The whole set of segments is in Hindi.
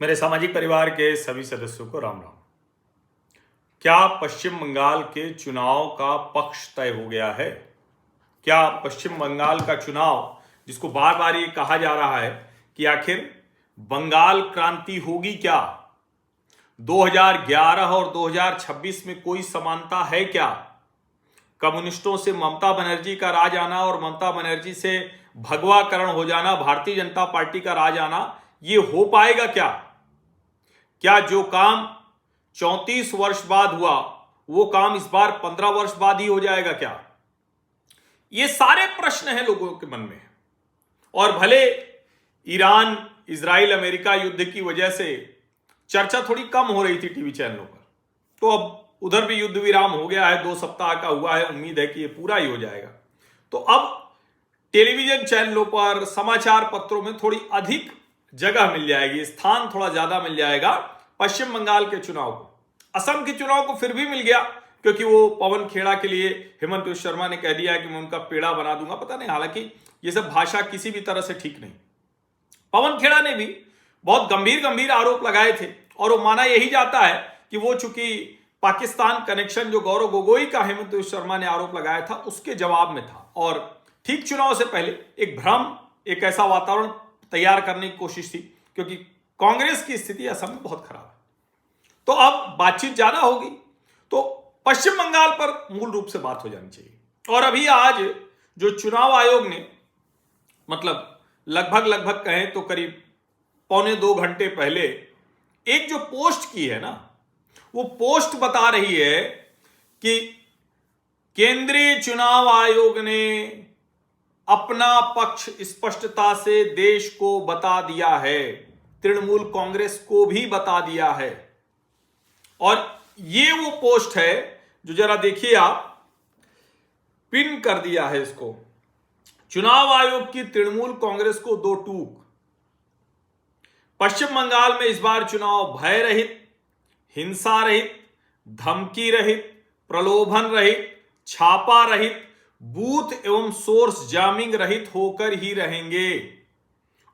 मेरे सामाजिक परिवार के सभी सदस्यों को राम राम। क्या पश्चिम बंगाल के चुनाव का पक्ष तय हो गया है? क्या पश्चिम बंगाल का चुनाव, जिसको बार बार ये कहा जा रहा है कि आखिर बंगाल क्रांति होगी क्या, 2011 और 2026 में कोई समानता है क्या? कम्युनिस्टों से ममता बनर्जी का राज आना और ममता बनर्जी से भगवाकरण हो जाना, भारतीय जनता पार्टी का राज आना, ये हो पाएगा क्या? क्या जो काम 34 वर्ष बाद हुआ वो काम इस बार 15 वर्ष बाद ही हो जाएगा क्या? ये सारे प्रश्न हैं लोगों के मन में। और भले ईरान इजराइल अमेरिका युद्ध की वजह से चर्चा थोड़ी कम हो रही थी टीवी चैनलों पर, तो अब उधर भी युद्ध विराम हो गया है, 2 सप्ताह का हुआ है, उम्मीद है कि ये पूरा ही हो जाएगा। तो अब टेलीविजन चैनलों पर, समाचार पत्रों में थोड़ी अधिक जगह मिल जाएगी, स्थान थोड़ा ज्यादा मिल जाएगा पश्चिम बंगाल के चुनाव को। असम के चुनाव को फिर भी मिल गया, क्योंकि वो पवन खेड़ा के लिए हेमंत बिस्वा शर्मा ने कह दिया है कि मैं उनका पेड़ा बना दूंगा। पता नहीं, हालांकि ये सब भाषा किसी भी तरह से ठीक नहीं। पवन खेड़ा ने भी बहुत गंभीर गंभीर आरोप लगाए थे और वो माना यही जाता है कि वो चूंकि पाकिस्तान कनेक्शन जो गौरव गोगोई का हेमंत बिस्वा शर्मा ने आरोप लगाया था उसके जवाब में था, और ठीक चुनाव से पहले एक भ्रम, एक ऐसा वातावरण तैयार करने की कोशिश थी, क्योंकि कांग्रेस की स्थिति असम में बहुत खराब है। तो अब बातचीत ज्यादा होगी, तो पश्चिम बंगाल पर मूल रूप से बात हो जानी चाहिए। और अभी आज जो चुनाव आयोग ने, मतलब लगभग कहें तो करीब 1.25 घंटे पहले एक जो पोस्ट की है ना, वो पोस्ट बता रही है कि केंद्रीय चुनाव आयोग ने अपना पक्ष स्पष्टता से देश को बता दिया है, तृणमूल कांग्रेस को भी बता दिया है। और ये वो पोस्ट है जो जरा देखिए आप, पिन कर दिया है इसको। चुनाव आयोग की तृणमूल कांग्रेस को 2 टूक। पश्चिम बंगाल में इस बार चुनाव भय रहित, हिंसा रहित, धमकी रहित, प्रलोभन रहित, छापा रहित, बूथ एवं सोर्स जामिंग रहित होकर ही रहेंगे।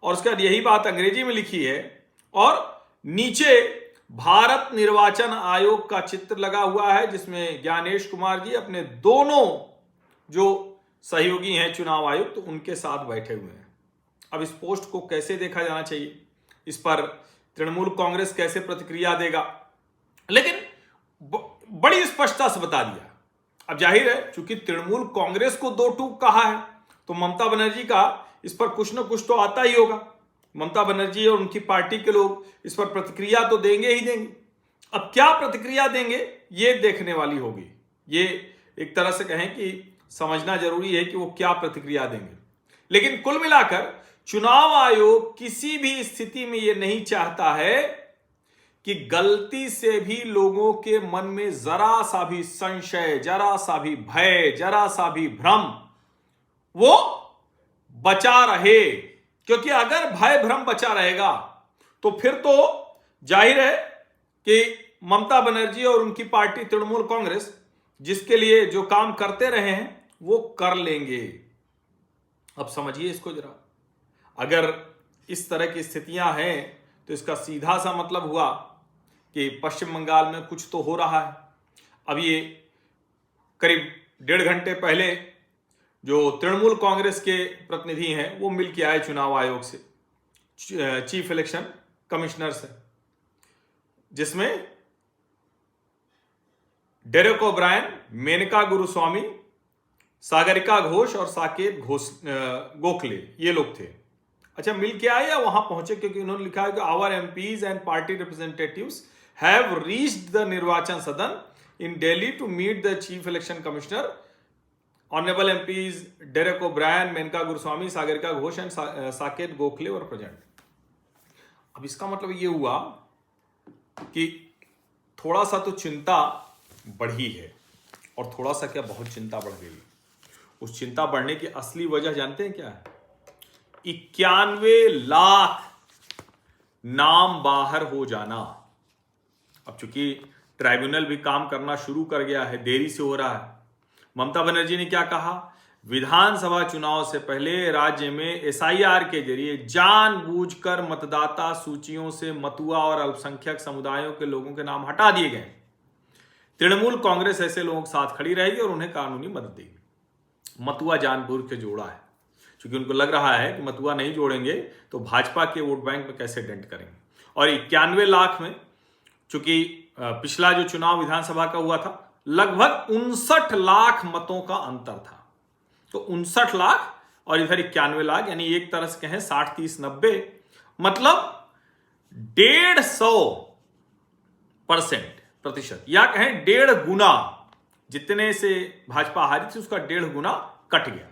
और उसके बाद यही बात अंग्रेजी में लिखी है, और नीचे भारत निर्वाचन आयोग का चित्र लगा हुआ है, जिसमें ज्ञानेश कुमार जी अपने दोनों जो सहयोगी हैं चुनाव आयुक्त, तो उनके साथ बैठे हुए हैं। अब इस पोस्ट को कैसे देखा जाना चाहिए, इस पर तृणमूल कांग्रेस कैसे प्रतिक्रिया देगा, लेकिन बड़ी स्पष्टता से बता दिया। अब जाहिर है, चूंकि तृणमूल कांग्रेस को 2 टूक कहा है, तो ममता बनर्जी का इस पर कुछ ना कुछ तो आता ही होगा। ममता बनर्जी और उनकी पार्टी के लोग इस पर प्रतिक्रिया तो देंगे ही देंगे। अब क्या प्रतिक्रिया देंगे ये देखने वाली होगी। ये एक तरह से कहें कि समझना जरूरी है कि वो क्या प्रतिक्रिया देंगे। लेकिन कुल मिलाकर चुनाव आयोग किसी भी स्थिति में ये नहीं चाहता है कि गलती से भी लोगों के मन में जरा सा भी संशय, जरा सा भी भय, जरा सा भी भ्रम वो बचा रहे। क्योंकि अगर भय भ्रम बचा रहेगा तो फिर तो जाहिर है कि ममता बनर्जी और उनकी पार्टी तृणमूल कांग्रेस जिसके लिए जो काम करते रहे हैं वो कर लेंगे। अब समझिए इसको जरा, अगर इस तरह की स्थितियां हैं तो इसका सीधा सा मतलब हुआ कि पश्चिम बंगाल में कुछ तो हो रहा है। अब ये करीब 1.5 घंटे पहले जो तृणमूल कांग्रेस के प्रतिनिधि हैं वो मिल के आए चुनाव आयोग से, चीफ इलेक्शन कमिश्नर से, जिसमें डेरेक ओब्रायन, मेनका गुरुस्वामी, सागरिका घोष और साकेत गोखले, ये लोग थे। अच्छा, मिल के आए या वहां पहुंचे? क्योंकि उन्होंने लिखा है कि our MPs and party representatives have reached the Nirvachan Sadan in Delhi to meet the chief election commissioner honourable MPs Derek O'Brien, Menaka Guruswamy, Sagarika Ghosh and Saket Gokhale were present. अब इसका मतलब ये हुआ कि थोड़ा सा तो चिंता बढ़ी है, और थोड़ा सा क्या, बहुत चिंता बढ़ गई। उस चिंता बढ़ने की असली वजह जानते हैं क्या है? 91 लाख नाम बाहर हो जाना। अब चूंकि ट्राइब्यूनल भी काम करना शुरू कर गया है, देरी से हो रहा है। ममता बनर्जी ने क्या कहा? विधानसभा चुनाव से पहले राज्य में एसआईआर के जरिए जानबूझकर मतदाता सूचियों से मतुआ और अल्पसंख्यक समुदायों के लोगों के नाम हटा दिए गए। तृणमूल कांग्रेस ऐसे लोगों के साथ खड़ी रहेगी और उन्हें कानूनी मदद देगी। मतुआ जानबूझ के जोड़ा है क्योंकि उनको लग रहा है कि मतुआ नहीं जोड़ेंगे तो भाजपा के वोट बैंक में कैसे डेंट करेंगे। और 91 लाख में, चूंकि पिछला जो चुनाव विधानसभा का हुआ था लगभग 59 लाख मतों का अंतर था, तो 59 लाख और इधर 91 लाख, यानी एक तरह से कहें 60 30 90, मतलब 150% या कहें 1.5 गुना, जितने से भाजपा हारी थी उसका 1.5 गुना कट गया।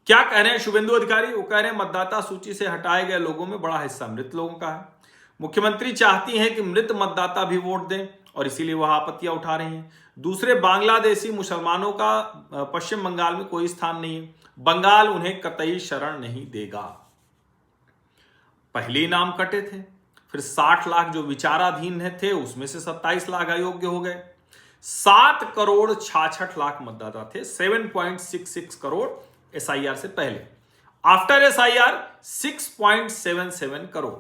क्या कह रहे हैं शुभेंदु अधिकारी? वो कह रहे हैं मतदाता सूची से हटाए गए लोगों में बड़ा हिस्सा मृत लोगों का है। मुख्यमंत्री चाहती हैं कि मृत मतदाता भी वोट दें और इसीलिए वह आपत्तियां उठा रही हैं। दूसरे बांग्लादेशी मुसलमानों का पश्चिम बंगाल में कोई स्थान नहीं है, बंगाल उन्हें कतई शरण नहीं देगा। पहले ही नाम कटे थे, फिर 60 लाख जो विचाराधीन थे उसमें से 27 लाख अयोग्य हो गए। 7 करोड़ 66 लाख मतदाता थे, 7.66 करोड़ एसआईआर से पहले। After SIR 6.77 crore.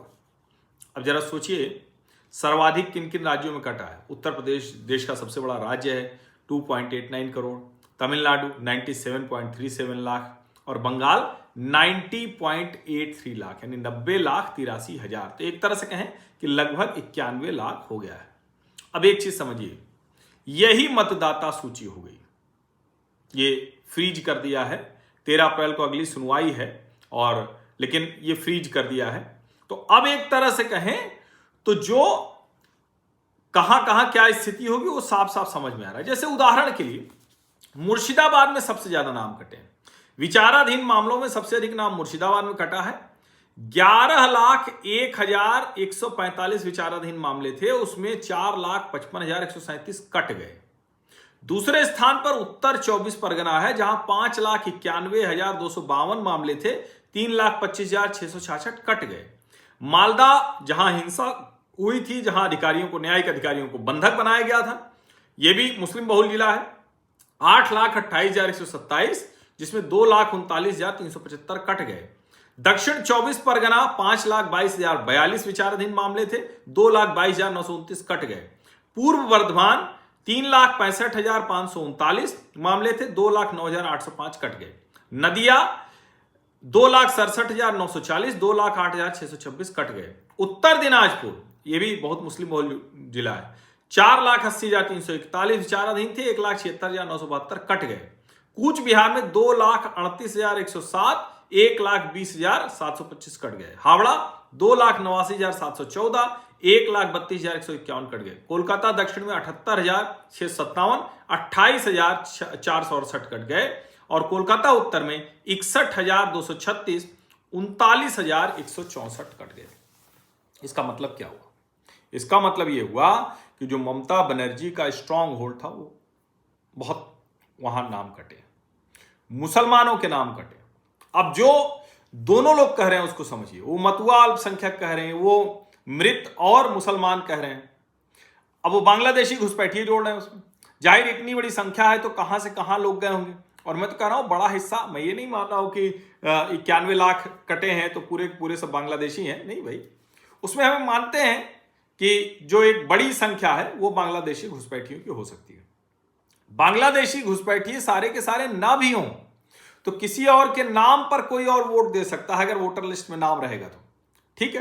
अब जरा सोचिए सर्वाधिक किन किन राज्यों में कटा है। उत्तर प्रदेश देश का सबसे बड़ा राज्य है, 2.89 करोड़, तमिलनाडु 97.37 लाख और बंगाल 90.83 लाख, यानी 90,83,000। तो एक तरह से कहें कि लगभग 91 लाख हो गया है। अब एक चीज समझिए, यही मतदाता सूची हो गई, ये फ्रीज कर दिया है। 13 अप्रैल को अगली सुनवाई है और लेकिन ये फ्रीज कर दिया है। तो अब एक तरह से कहें तो जो कहां कहां क्या स्थिति होगी वो साफ साफ समझ में आ रहा है। जैसे उदाहरण के लिए मुर्शिदाबाद में सबसे ज्यादा नाम कटे हैं। विचाराधीन मामलों में सबसे अधिक नाम मुर्शिदाबाद में कटा है। 11,01,145 विचाराधीन मामले थे, उसमें 4,55,137 कट गए। दूसरे स्थान पर उत्तर 24 परगना है जहां 5,91,252 मामले थे, 3,25,666 कट गए। मालदा जहां हिंसा हुई थी, जहां अधिकारियों को, न्यायिक अधिकारियों को बंधक बनाया गया था, यह भी मुस्लिम बहुल जिला है, 8,28,127, जिसमें 2,39,375 कट गए। दक्षिण 24 परगना 5,22,042 विचाराधीन मामले थे, 2,22,929 कट गए। पूर्व वर्धमान 3,65,539 मामले थे, 2,09,805 कट गए। नदिया 2,67,940, 2,08,626 कट गए। उत्तर दिनाजपुर, यह भी बहुत मुस्लिम बहुल जिला है, 4,80,341 विचाराधीन थे, 1,76,972 कट गए। कूच बिहार में 2,38,107, 1,20,725 कट गए। हावड़ा 2,89,714, 1,32,151 कट गए। कोलकाता दक्षिण में 78,657, 28,468 कट गए और कोलकाता उत्तर में 61,236, 39,164 कट गए। इसका मतलब क्या हुआ? इसका मतलब यह हुआ कि जो ममता बनर्जी का स्ट्रांग होल्ड था वो बहुत वहां नाम कटे, मुसलमानों के नाम कटे। अब जो दोनों लोग कह रहे हैं उसको समझिए, वो मतुआ अल्पसंख्यक कह रहे हैं, वो मृत और मुसलमान कह रहे हैं, अब वो बांग्लादेशी घुसपैठिए जोड़ रहे हैं उसमें। जाहिर इतनी बड़ी संख्या है तो कहां से कहां लोग गए होंगे। और मैं तो कह रहा हूं बड़ा हिस्सा, मैं ये नहीं मान रहा हूं कि 91 लाख कटे हैं तो पूरे पूरे सब बांग्लादेशी हैं, नहीं भाई। उसमें हम मानते हैं कि जो एक बड़ी संख्या है वो बांग्लादेशी घुसपैठियों की हो सकती है। बांग्लादेशी घुसपैठिए सारे के सारे ना भी हों तो किसी और के नाम पर कोई और वोट दे सकता है अगर वोटर लिस्ट में नाम रहेगा तो, ठीक है।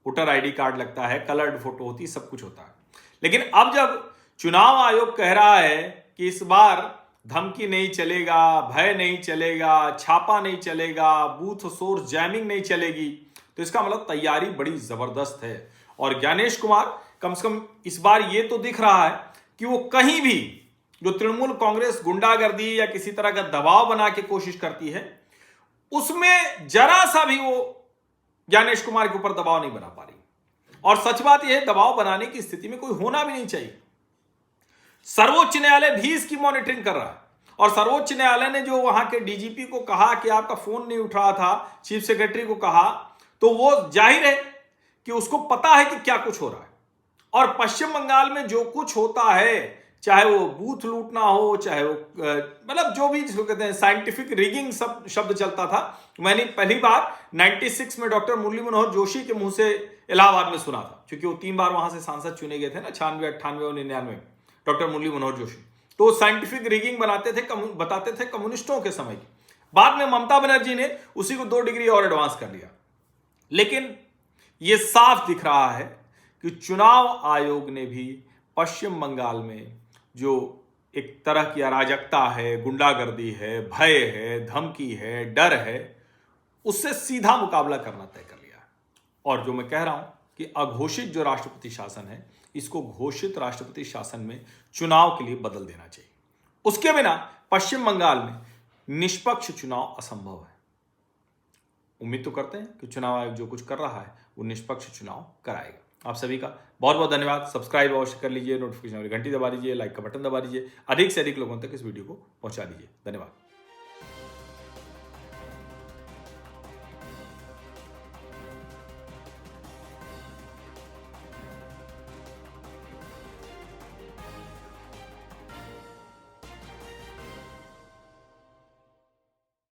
वोटर आईडी कार्ड लगता है, कलर्ड फोटो होती है, सब कुछ होता है। लेकिन अब जब चुनाव आयोग कह रहा है कि इस बार धमकी नहीं चलेगा, भय नहीं चलेगा, छापा नहीं चलेगा, बूथ सोर्स जैमिंग नहीं चलेगी, तो इसका मतलब तैयारी बड़ी जबरदस्त है। और ज्ञानेश कुमार कम से कम इस बार ये तो दिख रहा है कि वो कहीं भी जो तृणमूल कांग्रेस गुंडागर्दी या किसी तरह का दबाव बना के कोशिश करती है उसमें जरा सा भी वो ज्ञानेश कुमार के ऊपर दबाव नहीं बना पा रही। और सच बात यह है, दबाव बनाने की स्थिति में कोई होना भी नहीं चाहिए। सर्वोच्च न्यायालय भी इसकी मॉनिटरिंग कर रहा है और सर्वोच्च न्यायालय ने जो वहां के डीजीपी को कहा कि आपका फोन नहीं उठ रहा था, चीफ सेक्रेटरी को कहा, तो वो जाहिर है कि उसको पता है कि क्या कुछ हो रहा है। और पश्चिम बंगाल में जो कुछ होता है, चाहे वो बूथ लूटना हो, चाहे वो मतलब जो भी जिसको कहते हैं साइंटिफिक रिगिंग सब शब्द चलता था। मैंने पहली बार 96 में डॉक्टर मुरली मनोहर जोशी के मुंह से इलाहाबाद में सुना था, क्योंकि वो 3 बार वहां से सांसद चुने गए थे ना, 96, 98 और 99 में, डॉक्टर मुरली मनोहर जोशी। तो साइंटिफिक रिगिंग बताते थे कम्युनिस्टों के समय की। बाद में ममता बनर्जी ने उसी को 2 डिग्री और एडवांस कर लिया। लेकिन यह साफ दिख रहा है कि चुनाव आयोग ने भी पश्चिम बंगाल में जो एक तरह की अराजकता है, गुंडागर्दी है, भय है, धमकी है, डर है, उससे सीधा मुकाबला करना तय कर लिया है। और जो मैं कह रहा हूं कि अघोषित जो राष्ट्रपति शासन है, इसको घोषित राष्ट्रपति शासन में चुनाव के लिए बदल देना चाहिए। उसके बिना पश्चिम बंगाल में निष्पक्ष चुनाव असंभव है। उम्मीद तो करते हैं कि चुनाव आयोग जो कुछ कर रहा है वो निष्पक्ष चुनाव कराएगा। आप सभी का बहुत बहुत धन्यवाद। सब्सक्राइब अवश्य कर लीजिए, नोटिफिकेशन वाली घंटी दबा दीजिए, लाइक का बटन दबा दीजिए, अधिक से अधिक लोगों तक इस वीडियो को पहुंचा दीजिए। धन्यवाद।